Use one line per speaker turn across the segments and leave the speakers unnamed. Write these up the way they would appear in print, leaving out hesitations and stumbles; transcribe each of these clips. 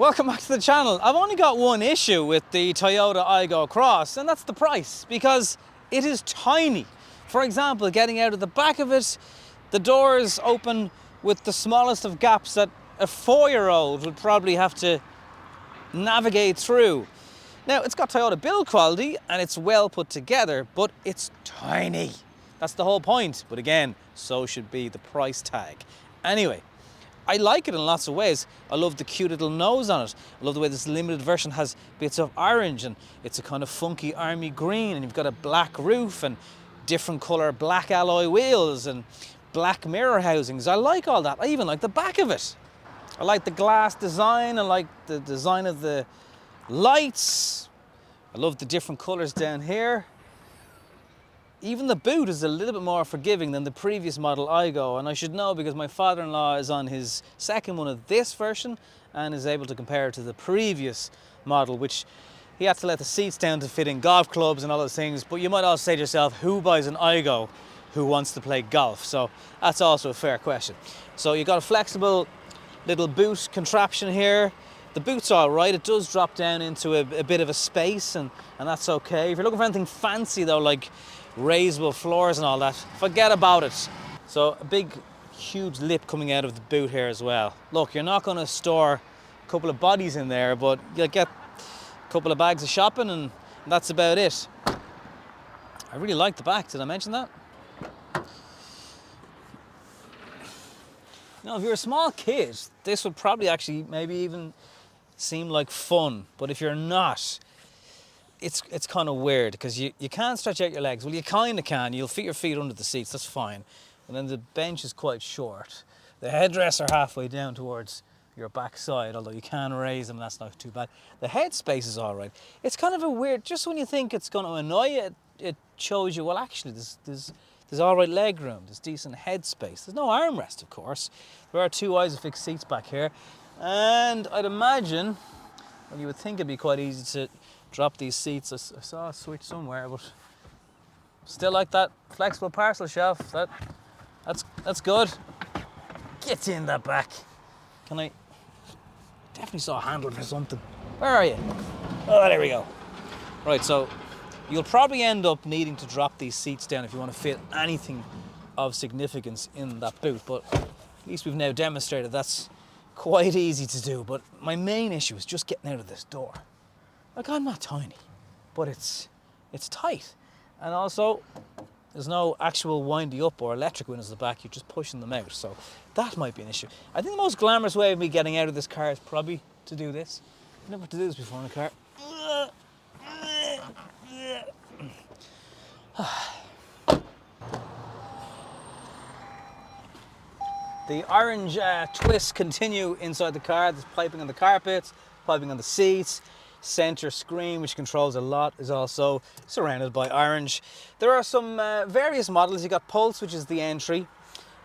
Welcome back to the channel. I've only got one issue with the Toyota Aygo Cross, and that's the price, because it is tiny. For example, getting out of the back of it, the doors open with the smallest of gaps that a 4-year-old would probably have to navigate through. Now, it's got Toyota build quality and it's well put together, but it's tiny. That's the whole point. But again, so should be the price tag. Anyway, I like it in lots of ways. I love the cute little nose on it. I love the way this limited version has bits of orange and it's a kind of funky army green, and you've got a black roof and different colour black alloy wheels and black mirror housings. I like all that. I even like the back of it. I like the glass design. I like the design of the lights. I love the different colours down here. Even the boot is a little bit more forgiving than the previous model Aygo, and I should know because my father-in-law is on his second one of this version and is able to compare it to the previous model, which he had to let the seats down to fit in golf clubs and all those things. But you might also say to yourself, who buys an Aygo who wants to play golf? So that's also a fair question. So you've got a flexible little boot contraption here. The boot's all right. It does drop down into a bit of a space, and that's okay. If you're looking for anything fancy though, like raisable floors and all that, forget about it. So a big, huge lip coming out of the boot here as well. Look, you're not going to store a couple of bodies in there, but you'll get a couple of bags of shopping and that's about it. I really like the back. Did I mention that? Now, if you're a small kid, this would probably actually maybe even seem like fun, but if you're not, it's kind of weird because you can't stretch out your legs. Well, you kind of can. You'll fit your feet under the seats, that's fine. And then the bench is quite short. The headrests are halfway down towards your back side, although you can raise them, that's not too bad. The head space is all right. It's kind of a weird, just when you think it's going to annoy you, it shows you, well, actually, there's all right leg room, there's decent head space. There's no armrest, of course. There are two ISOFIX seats back here. And I'd imagine, well, you would think it'd be quite easy to drop these seats. I saw a switch somewhere, but still like that flexible parcel shelf. That's good. Get in that back. Can I? Definitely saw a handle for something. Where are you? Oh, there we go. Right, so you'll probably end up needing to drop these seats down if you want to fit anything of significance in that boot, but at least we've now demonstrated that's quite easy to do. But my main issue is just getting out of this door. Like, I'm not tiny, but it's tight. And also, there's no actual windy up or electric windows at the back, you're just pushing them out. So that might be an issue. I think the most glamorous way of me getting out of this car is probably to do this. I've never had to do this before in a car. The orange twists continue inside the car. There's piping on the carpets, piping on the seats. Center screen, which controls a lot, is also surrounded by orange. There are some various models. You've got Pulse, which is the entry.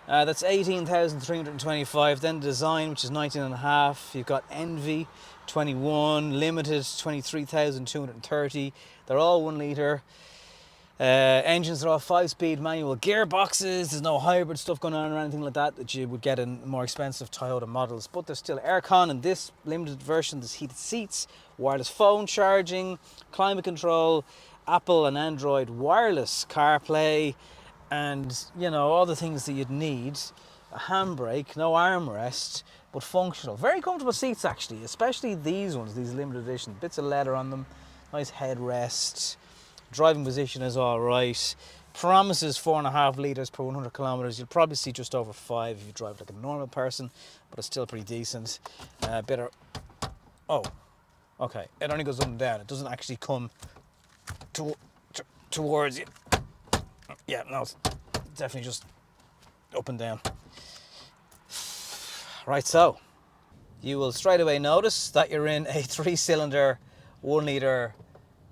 That's 18,325. Then Design, which is 19.5. You've got Envy, 21. Limited, 23,230. They're all 1 litre. Engines are all 5-speed manual gearboxes. There's no hybrid stuff going on or anything like that you would get in more expensive Toyota models, but there's still aircon in this limited version. There's heated seats, wireless phone charging, climate control, Apple and Android wireless CarPlay, and you know, all the things that you'd need. A handbrake, no armrest, but functional. Very comfortable seats actually, especially these ones, these limited edition. Bits of leather on them, nice headrest. Driving position is all right. Promises 4.5 litres per 100 kilometres. You'll probably see just over 5 if you drive like a normal person, but it's still pretty decent. Oh, okay. It only goes up and down. It doesn't actually come towards you. Yeah, no, it's definitely just up and down. Right, so you will straight away notice that you're in a 3-cylinder, 1 litre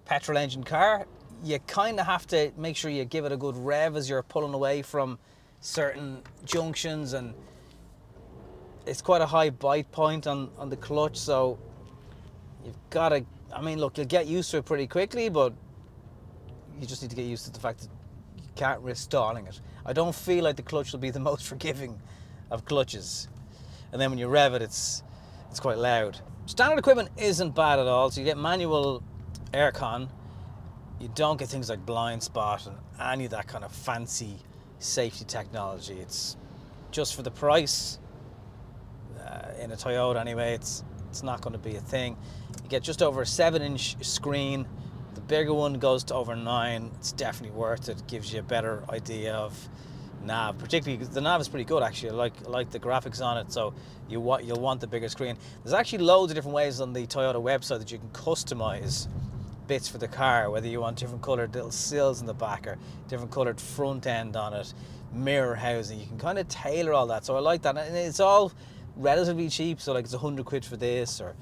petrol engine car. You kind of have to make sure you give it a good rev as you're pulling away from certain junctions, and it's quite a high bite point on the clutch, so you've got to, I mean, look, you'll get used to it pretty quickly, but you just need to get used to the fact that you can't risk stalling it. I don't feel like the clutch will be the most forgiving of clutches, and then when you rev it, it's it's quite loud. Standard equipment isn't bad at all. So you get manual aircon. You don't get things like blind spot and any of that kind of fancy safety technology. It's just for the price, in a Toyota anyway, it's not going to be a thing. You get just over a 7-inch screen. The bigger one goes to over 9. It's definitely worth it. Gives you a better idea of nav, particularly because the nav is pretty good actually. I like the graphics on it, so you'll want the bigger screen. There's actually loads of different ways on the Toyota website that you can customize bits for the car, whether you want different coloured little sills in the back or different coloured front end on it, mirror housing. You can kind of tailor all that, so I like that. And it's all relatively cheap, so like it's 100 quid for this or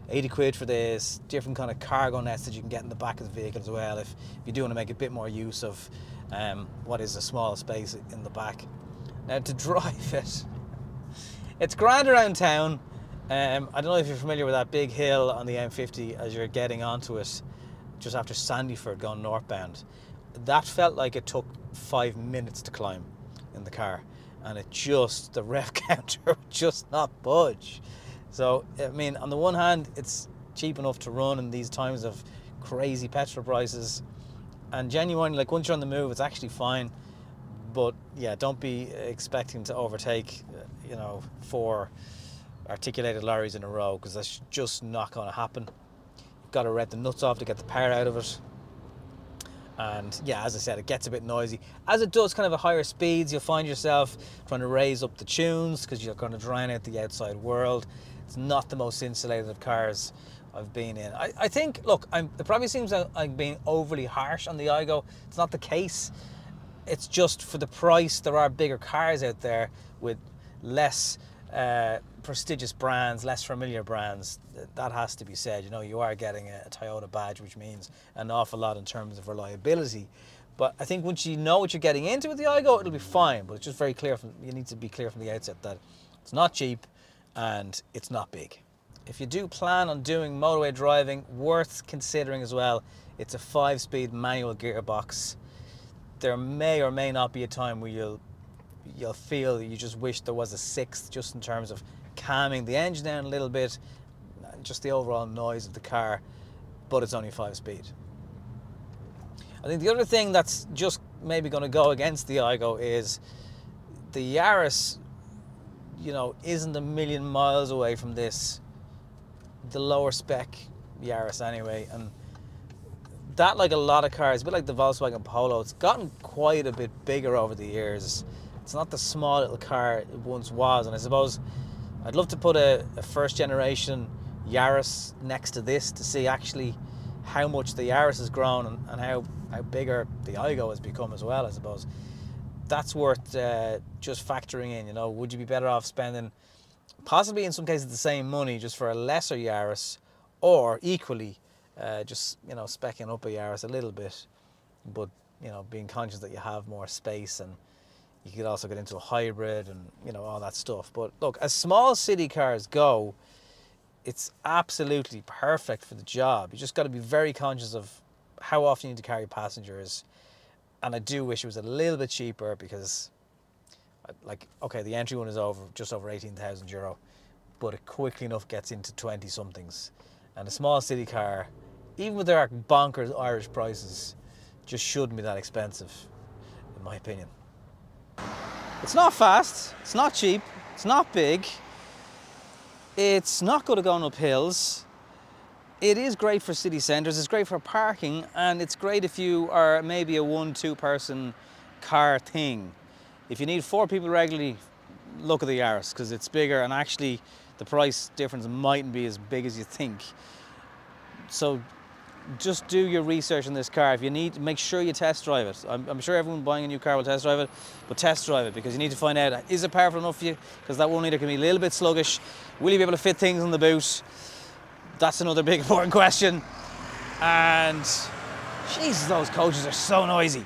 80 quid for this. Different kind of cargo nets that you can get in the back of the vehicle as well if you do want to make a bit more use of what is a small space in the back. Now to drive it, it's grand around town. I don't know if you're familiar with that big hill on the M50 as you're getting onto it just after Sandyford going northbound. That felt like it took 5 minutes to climb in the car, and the rev counter would just not budge. So, I mean, on the one hand, it's cheap enough to run in these times of crazy petrol prices, and genuinely, like, once you're on the move, it's actually fine. But yeah, don't be expecting to overtake, 4 articulated lorries in a row, because that's just not going to happen. You've got to rev the nuts off to get the power out of it. And yeah, as I said, it gets a bit noisy. As it does kind of at higher speeds, you'll find yourself trying to raise up the tunes because you're going to drown out the outside world. It's not the most insulated of cars I've been in. I think, look, it probably seems like I'm being overly harsh on the Aygo. It's not the case. It's just for the price, there are bigger cars out there with less prestigious brands, less familiar brands. That has to be said. You are getting a Toyota badge, which means an awful lot in terms of reliability. But I think once you know what you're getting into with the Aygo, it'll be fine. But it's just very clear, you need to be clear from the outset that it's not cheap and it's not big. If you do plan on doing motorway driving, worth considering as well, it's a 5-speed manual gearbox. There may or may not be a time where you'll feel that you just wish there was a 6th, just in terms of calming the engine down a little bit, just the overall noise of the car, but it's only 5-speed. I think the other thing that's just maybe going to go against the Aygo is the Yaris, isn't a million miles away from this, the lower spec Yaris anyway, and that, like a lot of cars, a bit like the Volkswagen Polo, it's gotten quite a bit bigger over the years. It's not the small little car it once was, and I suppose I'd love to put a first generation Yaris next to this to see actually how much the Yaris has grown and how bigger the Aygo has become as well. I suppose that's worth just factoring in. Would you be better off spending possibly in some cases the same money just for a lesser Yaris, or equally just speccing up a Yaris a little bit, but being conscious that you have more space, and you could also get into a hybrid and all that stuff. But look, as small city cars go, it's absolutely perfect for the job. You just got to be very conscious of how often you need to carry passengers, and I do wish it was a little bit cheaper, because okay, the entry one is just over 18,000 euro, but it quickly enough gets into 20 somethings, and a small city car, even with their bonkers Irish prices, just shouldn't be that expensive, in my opinion. It's not fast, it's not cheap, it's not big, it's not good at going up hills. It is great for city centres, it's great for parking, and it's great if you are maybe a 1-2 person car thing. If you need 4 people regularly, look at the Yaris, because it's bigger, and actually the price difference mightn't be as big as you think. So just do your research on this car. If you need, make sure you test drive it. I'm sure everyone buying a new car will test drive it, but test drive it, because you need to find out, is it powerful enough for you? Because that 1 litre can be a little bit sluggish. Will you be able to fit things in the boot? That's another big important question. And Jesus, those coaches are so noisy.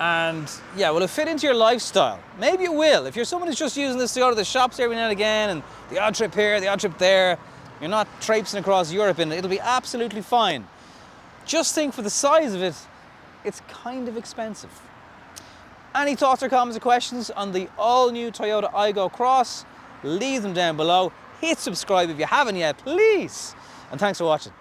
And yeah, will it fit into your lifestyle? Maybe it will. If you're someone who's just using this to go to the shops every now and again, and the odd trip here, the odd trip there, you're not traipsing across Europe in it, it'll be absolutely fine. Just think, for the size of it, it's kind of expensive. Any thoughts or comments or questions on the all-new Toyota Aygo Cross? Leave them down below. hit subscribe if you haven't yet, please. And thanks for watching.